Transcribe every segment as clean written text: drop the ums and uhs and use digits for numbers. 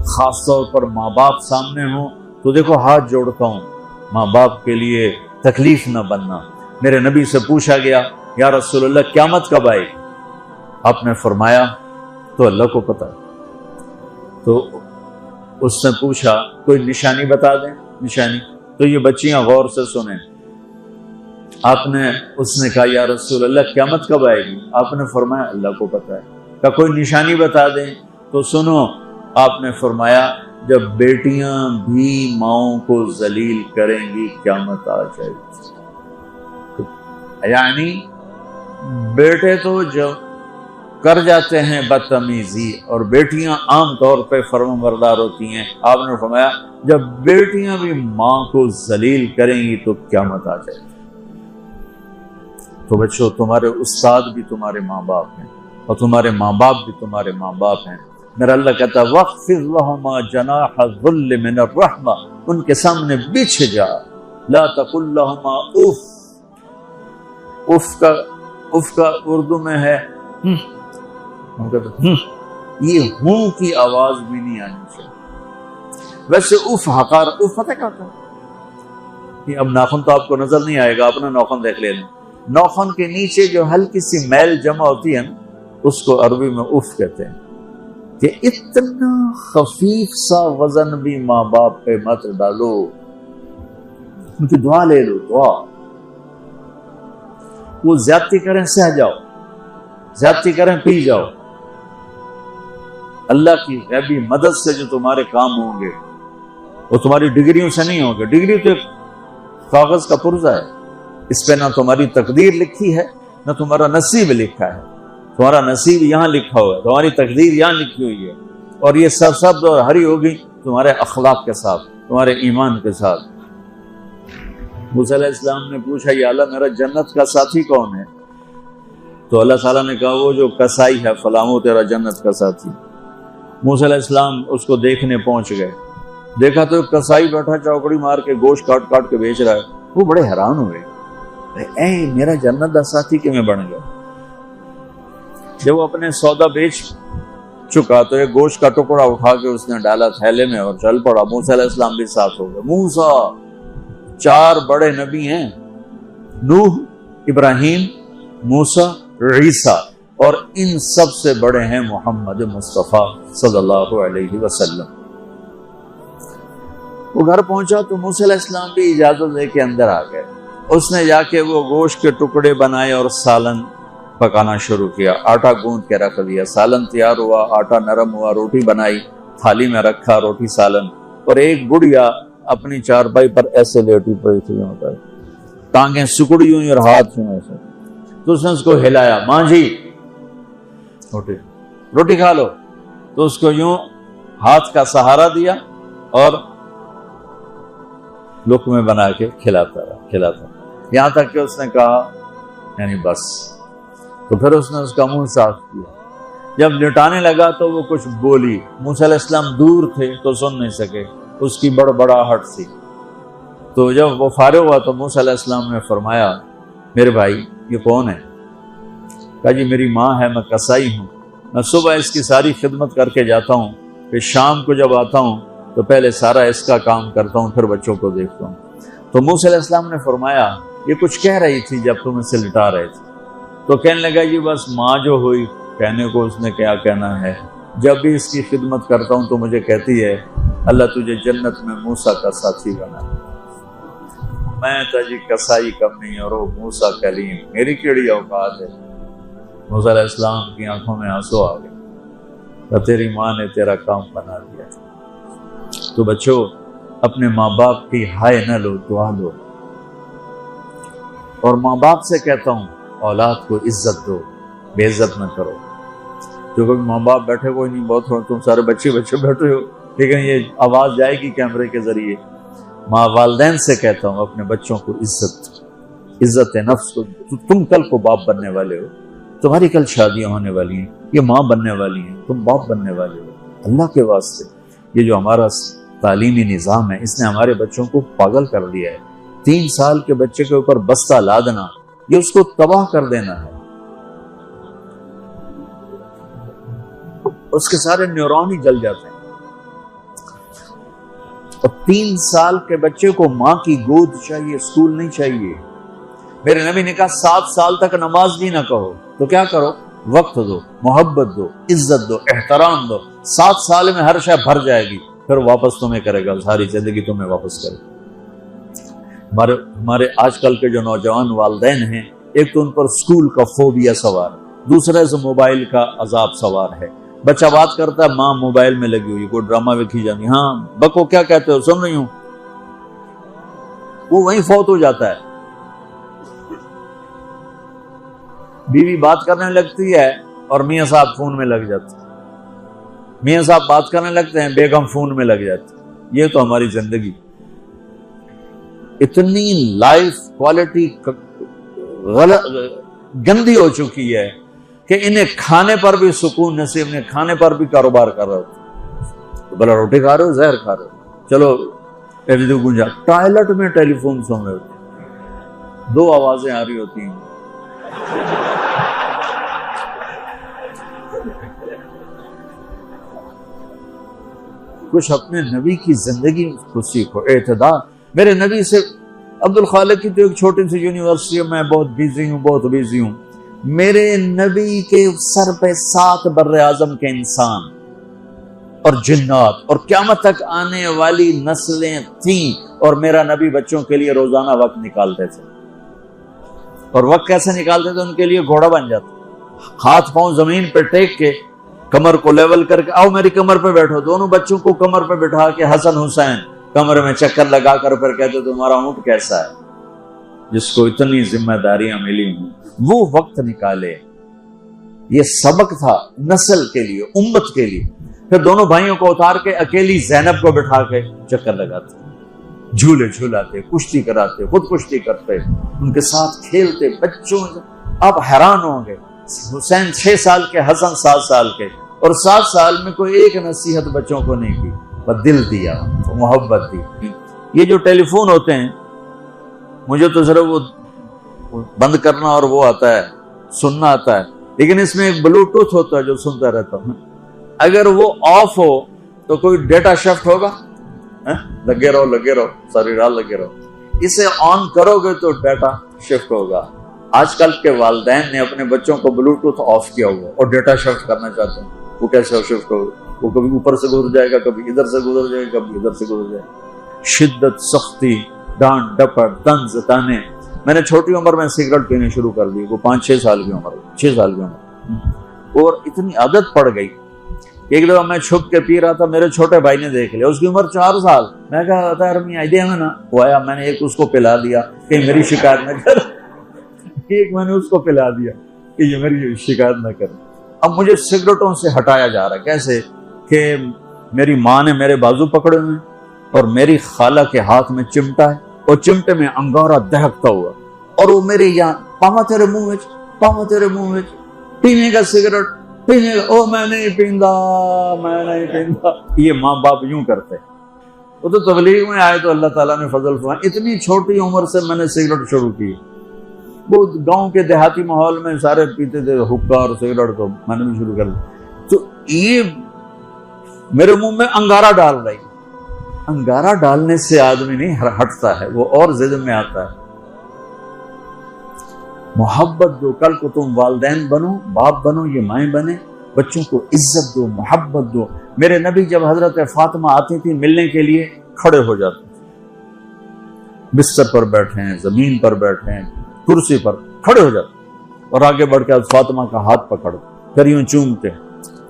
خاص طور پر ماں باپ سامنے ہوں تو دیکھو ہاتھ جوڑتا ہوں، ماں باپ کے لیے تکلیف نہ بننا۔ میرے نبی سے پوچھا گیا یا رسول اللہ قیامت کب آئے؟ آپ نے فرمایا تو اللہ کو پتہ۔ تو اس نے پوچھا کوئی نشانی بتا دیں، نشانی؟ تو یہ بچیاں غور سے سنیں۔ اس نے کہا یا رسول اللہ قیامت کب آئے گی؟ آپ نے فرمایا اللہ کو پتہ ہے۔ کہا کوئی نشانی بتا دیں؟ تو سنو، آپ نے فرمایا جب بیٹیاں بھی ماؤں کو ذلیل کریں گی قیامت آ جائے گی۔ یعنی بیٹے تو جو کر جاتے ہیں بدتمیزی، اور بیٹیاں عام طور پہ فرمانبردار ہوتی ہیں، آپ نے فرمایا جب بیٹیاں بھی ماں کو ذلیل کریں گی تو قیامت آ جائے گی۔ تو بچوں، تمہارے استاد بھی تمہارے ماں باپ ہیں، اور تمہارے ماں باپ بھی تمہارے ماں باپ ہیں۔ میرا اللہ کہتا ہے وَاخْفِضْ لَهُمَا جَنَاحَ الذُّلِّ مِنَ الرَّحْمَةِ، ان کے سامنے بچھ جا، لا تقل لهما اف کا اردو میں ہے یہ ہوں کی آواز بھی نہیں آنی چاہیے۔ ویسے اف حقار، اف پتہ کیا ہوتا ہے؟ اب ناخن تو آپ کو نظر نہیں آئے گا، اپنا ناخن دیکھ لینا، ناخن کے نیچے جو ہلکی سی میل جمع ہوتی ہے نا، اس کو عربی میں اف کہتے ہیں۔ کہ اتنا خفیف سا وزن بھی ماں باپ پہ مت ڈالو، ان کی دعا لے لو، دعا۔ وہ زیادتی کریں سہ جاؤ، زیادتی کریں پی جاؤ، اللہ کی غیبی مدد سے جو تمہارے کام ہوں گے وہ تمہاری ڈگریوں سے نہیں ہوں گے۔ ڈگری تو ایک کاغذ کا پرزہ ہے، اس پہ نہ تمہاری تقدیر لکھی ہے نہ تمہارا نصیب لکھا ہے۔ تمہارا نصیب یہاں لکھا ہوا ہے، تمہاری تقدیر یہاں لکھی ہوئی ہے، اور یہ سب اور ہری ہوگی تمہارے اخلاق کے ساتھ، تمہارے ایمان کے ساتھ۔ موسیٰ علیہ السلام نے پوچھا یا اللہ میرا جنت کا ساتھی کون ہے؟ تو اللہ تعالیٰ نے کہا وہ جو کسائی ہے فلاں وہ تیرا جنت کا ساتھی۔ موسیٰ علیہ السلام اس کو دیکھنے پہنچ گئے، دیکھا تو ایک کسائی بیٹھا چوکڑی مار کے گوشت کاٹ کاٹ کے بیچ رہا ہے۔ وہ بڑے حیران ہوئے، اے میرا جنت کا ساتھی کیوں بن گیا؟ جب وہ اپنے سودا بیچ چکا تو ایک گوشت کا ٹکڑا اٹھا کے اس نے ڈالا تھیلے میں اور چل پڑا۔ موسیٰ علیہ السلام بھی ساتھ ہو گئے۔ موسیٰ 4 بڑے نبی ہیں، نوح، ابراہیم، موسیٰ، عیسیٰ، اور ان سب سے بڑے ہیں محمد مصطفیٰ صلی اللہ علیہ وسلم۔ وہ گھر پہنچا تو موسیٰ علیہ السلام بھی اجازت دے کے اندر آ گئے۔ اس نے جا کے وہ گوشت کے ٹکڑے بنائے اور سالن پکانا شروع کیا، آٹا گوندھ کے رکھ دیا، سالن تیار ہوا، آٹا نرم ہوا، روٹی بنائی، تھالی میں رکھا روٹی سالن، اور ایک بڑھیا اپنی چارپائی پر ایسے لیٹی پڑی تھی، ٹانگیں سکڑی ہوئی اور ہاتھ یوں ایسے۔ تو اس نے اس کو ہلایا، ماں جی روٹی کھا لو۔ تو اس کو یوں ہاتھ کا سہارا دیا اور لقمے بنا کے کھلاتا رہا، یہاں تک کہ اس نے کہا یعنی بس۔ تو پھر اس نے اس کا منہ صاف کیا۔ جب لٹانے لگا تو وہ کچھ بولی، موسیٰ علیہ السلام دور تھے تو سن نہیں سکے، اس کی بڑبڑاہٹ سی۔ تو جب وہ فارغ ہوا تو موسیٰ علیہ السلام نے فرمایا میرے بھائی یہ کون ہے؟ کہا جی میری ماں ہے، میں کسائی ہوں، میں صبح اس کی ساری خدمت کر کے جاتا ہوں، پھر شام کو جب آتا ہوں تو پہلے سارا اس کا کام کرتا ہوں، پھر بچوں کو دیکھتا ہوں۔ تو موسیٰ علیہ السلام نے فرمایا یہ کچھ کہہ رہی تھی جب تم اسے لٹا رہے تھے؟ تو کہنے لگا جی بس ماں جو ہوئی، کہنے کو اس نے کیا کہنا ہے، جب بھی اس کی خدمت کرتا ہوں تو مجھے کہتی ہے اللہ تجھے جنت میں موسیٰ کا ساتھی بنا۔ میں تو جی کسائی کم نہیں اور وہ موسیٰ کلیم، میری کیڑی اوقات ہے۔ موسیٰ علیہ السلام کی آنکھوں میں آنسو آ گئے، تو تیری ماں نے تیرا کام بنا دیا۔ تو بچوں اپنے ماں باپ کی ہائے نہ لو، دعا لو۔ اور ماں باپ سے کہتا ہوں اولاد کو عزت دو، بے عزت نہ کرو۔ جو کبھی ماں باپ بیٹھے کوئی نہیں، بہت ہو تم سارے بچے بیٹھے ہو، لیکن یہ آواز جائے گی کیمرے کے ذریعے۔ ماں والدین سے کہتا ہوں اپنے بچوں کو عزت نفس کو۔ تم کل کو باپ بننے والے ہو، تمہاری کل شادیاں ہونے والی ہیں، یہ ماں بننے والی ہیں، تم باپ بننے والے ہو۔ اللہ کے واسطے یہ جو ہمارا تعلیمی نظام ہے اس نے ہمارے بچوں کو پاگل کر دیا ہے۔ 3 سال کے بچے کے اوپر بستہ لادنا، یہ اس کو تباہ کر دینا ہے۔ اس کے سارے نیورون ہی جل جاتے ہیں۔ 3 سال کے بچے کو ماں کی گود چاہیے، اسکول نہیں چاہیے۔ میرے نبی نے کہا 7 سال تک نماز بھی نہ کہو، تو کیا کرو؟ وقت دو، محبت دو، عزت دو، احترام دو۔ 7 سال میں ہر شے بھر جائے گی، پھر واپس تمہیں کرے گا، ساری زندگی تمہیں واپس کرے گا۔ ہمارے آج کل کے جو نوجوان والدین ہیں، ایک تو ان پر اسکول کا فوبیا سوار، دوسرے سے موبائل کا عذاب سوار ہے۔ بچہ بات کرتا ہے، ماں موبائل میں لگی ہوئی، کوئی ڈرامہ ویکھی جانی، ہاں بکو کیا کہتے ہو، سن رہی ہوں، وہ وہیں فوت ہو جاتا ہے۔ بیوی بات کرنے لگتی ہے اور میاں صاحب فون میں لگ جاتے ہیں، میاں صاحب بات کرنے لگتے ہیں، بیگم فون میں لگ جاتی۔ یہ تو ہماری زندگی اتنی لائف کوالٹی گندی ہو چکی ہے کہ انہیں کھانے پر بھی سکون نصیب نہیں، کھانے پر بھی کاروبار کر رہے ہوتے، بلا روٹی کھا رہے ہو، زہر کھا رہے ہو، چلو گنجا ٹوائلٹ میں ٹیلی فون سن رہے ہوتے، 2 آوازیں آ رہی ہوتی ہیں۔ کچھ اپنے نبی کی زندگی کو سیکھو، اعتدال۔ میرے نبی سے عبد الخالق کی تو ایک چھوٹی سی یونیورسٹی میں بہت بیزی ہوں، میرے نبی کے سر پہ 7 بر اعظم کے انسان اور جنات اور قیامت تک آنے والی نسلیں تھیں، اور میرا نبی بچوں کے لیے روزانہ وقت نکالتے تھے۔ اور وقت کیسے نکالتے تھے؟ ان کے لیے گھوڑا بن جاتا، ہاتھ پاؤں زمین پہ ٹیک کے، کمر کو لیول کر کے، آؤ میری کمر پہ بیٹھو، دونوں بچوں کو کمر پہ بٹھا کے حسن حسین کمر میں چکر لگا کر پھر کہتے تمہارا اونٹ کیسا ہے؟ جس کو اتنی ذمہ داریاں ملی ہوں وہ وقت نکالے۔ یہ سبق تھا نسل کے لیے، امت کے لیے۔ پھر دونوں بھائیوں کو اتار کے اکیلی زینب کو بٹھا کے چکر لگاتے، جھولے جھولاتے، کشتی کراتے، خود کشتی کرتے، ان کے ساتھ کھیلتے بچوں۔ آپ حیران ہوں گے، حسین 6 سال کے، حسن 7 سال کے، اور 7 سال میں کوئی ایک نصیحت بچوں کو نہیں کی، بس دل دیا، محبت دی۔ یہ جو ٹیلی فون ہوتے ہیں، مجھے تو صرف وہ بند کرنا اور وہ آتا ہے، سننا آتا ہے، لیکن اس میں ایک بلوٹوتھ ہوتا ہے جو سنتا رہتا ہوں۔ اگر وہ آف ہو تو کوئی ڈیٹا شفٹ ہوگا؟ لگے رہو ساری رات لگے رہو۔ اسے آن کرو گے تو ڈیٹا شفٹ ہوگا۔ آج کل کے والدین نے اپنے بچوں کو بلوٹوتھ آف کیا ہوا اور ڈیٹا شفٹ کرنا چاہتے ہیں، وہ کیسے شفٹ ہوگا؟ وہ کبھی اوپر سے گزر جائے گا، کبھی ادھر سے گزر جائے گا، کبھی ادھر سے گزر جائے گا۔ شدت، سختی، ڈانٹ ڈپٹ، طنز تانے۔ میں نے چھوٹی عمر میں سگریٹ پینے شروع کر دی، وہ 5-6 سال کی عمر، 6 سال کی عمر، اور اتنی عادت پڑ گئی۔ ایک دفعہ میں چھپ کے پی رہا تھا، میرے چھوٹے بھائی نے دیکھ لیا، اس کی عمر 4 سال۔ میں کہا آئیڈیا میں نا وہ آیا، میں نے ایک اس کو پلا دیا کہ میری شکایت نہ کر، ایک میں نے اس کو پلا دیا کہ یہ میری شکایت نہ کر۔ اب مجھے سگریٹوں سے ہٹایا جا رہا ہے، کیسے کہ میری ماں نے میرے بازو پکڑے ہوئے اور میری خالہ کے ہاتھ میں چمٹا ہے، اور چمٹے میں انگارہ دہکتا ہوا، اور وہ میرے یہاں پاما تیرے منہ میں پینے کا سگریٹ پینے کا، او میں نہیں پیندا۔ یہ ماں باپ یوں کرتے۔ وہ تو تبلیغ میں آئے تو اللہ تعالیٰ نے فضل فرمایا، اتنی چھوٹی عمر سے میں نے سگریٹ شروع کی۔ وہ گاؤں کے دیہاتی ماحول میں سارے پیتے تھے حقہ اور سگریٹ، تو میں نے بھی شروع کر دیا۔ تو یہ میرے منہ میں انگارہ ڈال رہی، انگارہ ڈالنے سے آدمی نہیں ہٹتا ہے، وہ اور ضد میں آتا ہے۔ محبت دو، کل کو تم والدین بنو، باپ بنو، یہ مائیں بنے، بچوں کو عزت دو، محبت دو۔ میرے نبی جب حضرت فاطمہ آتی تھی ملنے کے لیے، کھڑے ہو جاتے تھے، بستر پر بیٹھے ہیں، زمین پر بیٹھے ہیں، کرسی پر کھڑے ہو جاتے، اور آگے بڑھ کے فاطمہ کا ہاتھ پکڑ پھر یوں چومتے،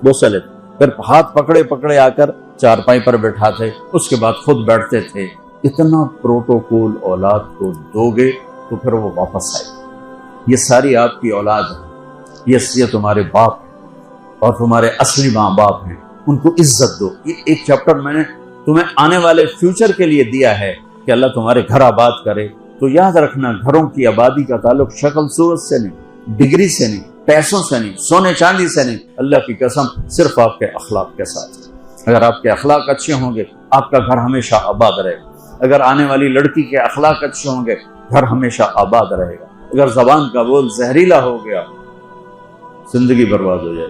بوسہ لیتے، پھر ہاتھ پکڑے آ کر چارپائی پر بٹھاتے، اس کے بعد خود بیٹھتے تھے۔ اتنا پروٹوکول اولاد کو دو گے تو پھر وہ واپس آئے۔ یہ ساری آپ کی اولاد ہے، یہ تمہارے باپ اور تمہارے اصلی ماں باپ ہیں، ان کو عزت دو۔ یہ ایک چیپٹر میں نے تمہیں آنے والے فیوچر کے لیے دیا ہے کہ اللہ تمہارے گھر آباد کرے۔ تو یاد رکھنا، گھروں کی آبادی کا تعلق شکل صورت سے نہیں، ڈگری سے نہیں، پیسوں سے نہیں، سونے چاندی سے نہیں، اللہ کی قسم صرف آپ کے اخلاق کے ساتھ۔ اگر آپ کے اخلاق اچھے ہوں گے، آپ کا گھر ہمیشہ آباد رہے گا۔ اگر آنے والی لڑکی کے اخلاق اچھے ہوں گے، گھر ہمیشہ آباد رہے گا۔ اگر زبان کا بول زہریلا ہو گیا، زندگی برباد ہو جائے۔